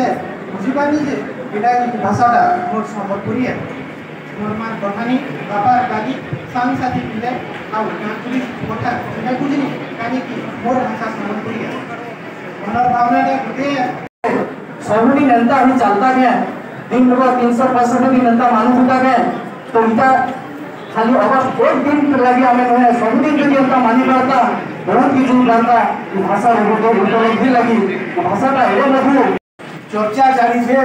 শুনিলে বুঝিপারি যে এটা ভাষাটা মোট সম্বলপুরী মোর মার কথানি বাবার দাদি স্বামী সাথী মিলে আঞ্চলিক কথা সেটা বুঝিনি কাহিকি মোর ভাষা সম্বলপুরী মনের ভাবনাটা গোটে सबुनी नेता ही चलता गया दिन को 365 दिन नेता मानू होता गया तो इता खाली अगस्त एक दिन लगे हमें नहीं सबुनी जो नेता मानी करता बहुत की चीज करता भाषा उपलब्धि लगी भाषा का एवं लघु चर्चा चली छे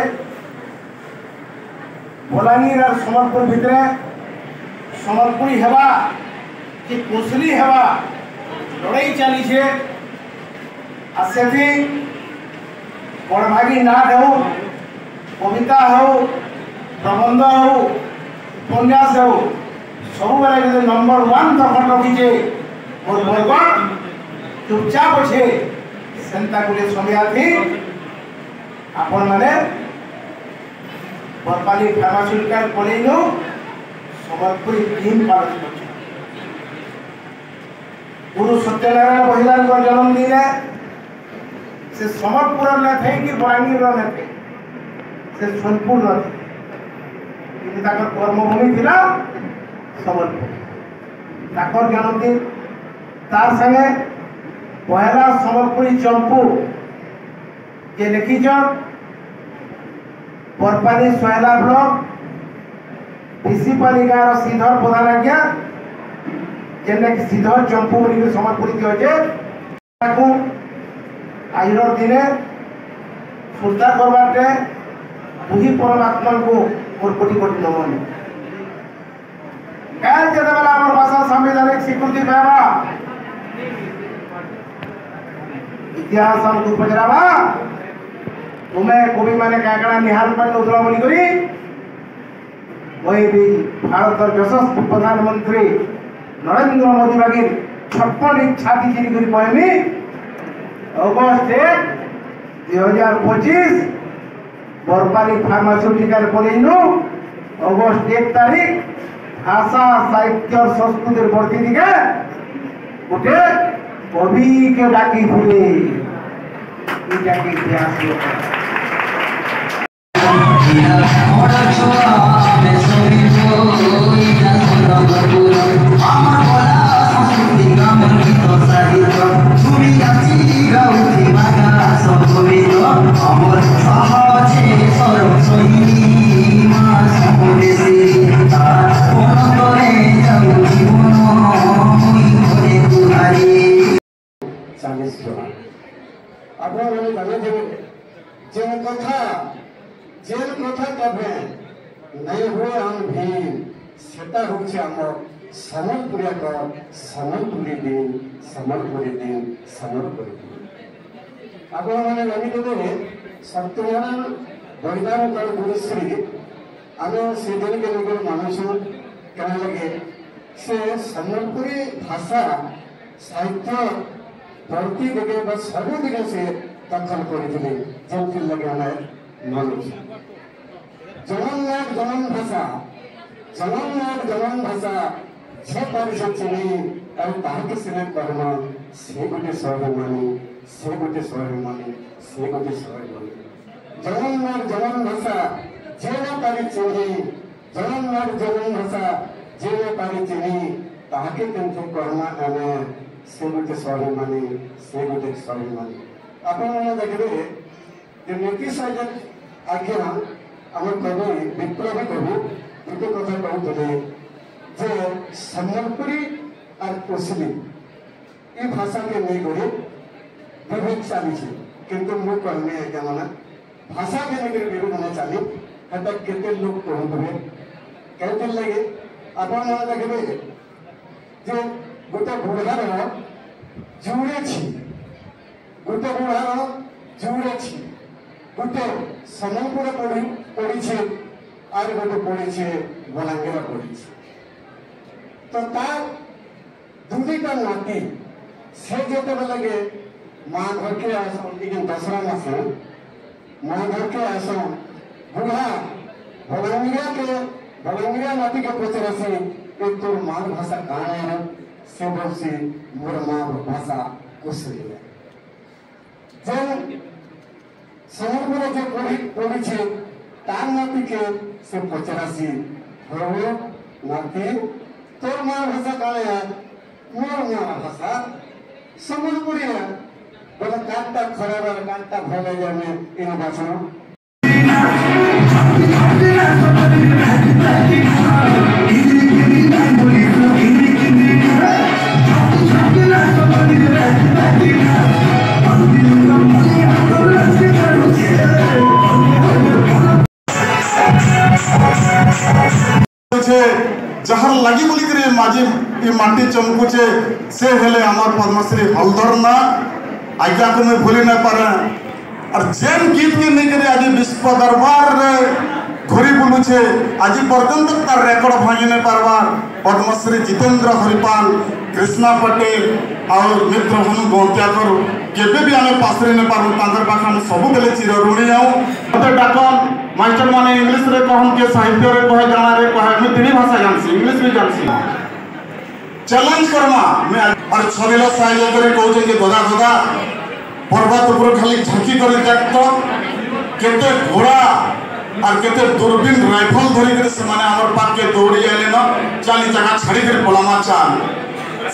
बलांगीर और सम्बलपुर भितरे सम्बलपुरी हेबा कि कोसली हेबा लड़ाई चली छे आसेथी बड़भागी नाट हो कविता हो प्रबंध हो उपन्यास हो सब बेले नंबर 1 दखल रखीचे और बरगढ़ चुपचाप अच्छे सेंता गुले समय थी आपण माने Barpali pharmaceutical college Sambalpuri team पालन कर गुरु सत्यनारायण बहिदान को जन्मदिन है से सम्बलपुर न थे कि बलांगीर न थे से सोनपुर न थे कि ताकर कर्मभूमि थिला सम्बलपुर ताकर जन्मदिन तार संगे पहला सम्बलपुरी चंपू जे लिखिछ बरपाली सोहला ब्लॉक पिसीपाली गाँव श्रीधर प्रधान आज्ञा जेने श्रीधर चंपू बोली सम्बलपुरी दिए आज दिने श्रद्धा करवाटे बुही परमात्मा को मोर कोटि कोटि नमन काल जेतेबेला हमर भाषा संवैधानिक स्वीकृति पावा इतिहास हमको पचरावा तुम्हें कवि माने काकड़ा निहाल पर उतरा बोली करी वही भी भारत यशस्वी प्रधानमंत्री नरेंद्र मोदी बागी 56 इच्छा की चिरी करी पहमी अगस्त 2025 बरपाली फार्मास्यूटिकल कॉलेज नु अगस्त 1 तारीख भाषा साहित्य और संस्कृति बढ़ती दिखे गोटे कवि के डाकी भूले इतिहास जेन कथा कहे नहीं हुए हम भी सेटा होचे हमर सम्बलपुरी को सम्बलपुरी दिन सम्बलपुरी दिन सम्बलपुरी दिन अब माने नमी देबे सत्यनारायण बलिदान कर गुरुश्री आमे से दिन के लोग मानस कहने लगे से सम्बलपुरी भाषा साहित्य प्रति दिगे बस सब दिगे से दखल करथिले जेमति लगे हमें मानुष जमन भाषा जे परिषद चिनी और ताके सिने कर्म से गोटे स्वाभिमानी से गोटे स्वाभिमानी से गोटे स्वाभिमानी जमन भाषा जे न पारि चिनी जमन भाषा जे न पारि चिनी ताके केमते कर्म आने से गोटे स्वाभिमानी से गोटे स्वाभिमानी आपण माने देखबे जे नीति साजन आज्ञा आम कवि विप्लवी कवि गोटे कथा कहते जे सम्बलपुरी और कोसली ये भाषा के नहीं गरी विभेद चली किंतु मुझे कहने आज्ञा माना भाषा के नहीं विरोध नहीं चली हेटा केते लोग कहते कहते लगे आपण माने देखबे जे गोटे बुढ़ार जुड़े गोटे बुढ़ार जुड़े गोटे सम्बलपुर पड़ी और गोटे पड़ी बलांगीर पड़ी तो तार दुईटा नाती से जो लगे माँ घर के आसो दसरा मास माँ घर के आसो बुढ़ा बलांगीर नाती के पचरासी तोर माँ भाषा कहाँ है से बोलसी मोर माँ भाषा कोसली है ସମ୍ବଲପୁର ଯେ ପଢିଛେ ତାର ନାତିକେ ସେ ପଚରାସି ପ୍ରଭୁ ନାତି ତୋର ମା ଭାଷା କାଳେ ମୋର ମା ଭାଷା ସମ୍ବଲପୁରିଆ ବୋଲେ କାନଟା ଖରାପ আর কানটা ভালো জানে এই ভাষা जहार लगी बोलिक माझी ये माटी चमकुचे से हेले हमार पद्मश्री हलधर ना आज्ञा को मैं भूली नहीं पारे और जेन गीत के नहीं करे आज विश्व दरबार रे घुरी बुलुचे आज पर्यंत तार रेकर्ड भांगी नहीं पारबार पद्मश्री जितेंद्र हरिपाल कृष्णा पटेल और मित्र हनु गौत्याकर केबे भी आमे पासरे नहीं पारु तांकर पाखा हम सब बेले चिर ऋणी आउ मते डाकन मास्टर माने इंग्लिश रे कहन के साहित्य रे कहे गाना रे कहे मैं तीन भाषा जानसी इंग्लिश भी जानसी चैलेंज करमा मैं और छबिला साइले करे कहउचे के गदा गदा पर्वत ऊपर खाली झांकी करे देखतो केते घोड़ा और केते दूरबीन राइफल धरी करे से माने हमर पाक के दौड़ी आले न चाली जगह छाड़ी करे पलामा चाल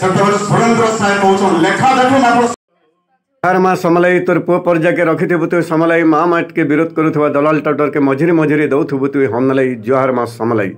सेतबे सुरेंद्र साहेब कहउछन लेखा देखो ना जोहार माँ समलाई तोर पुओ पर्जा के रखिथबु तु समलाई माँ माट के विरोध करुथबा दलाल टटर के मझिरी मझिरी दउथबु तु हमलाई जोहार माँ समलाई।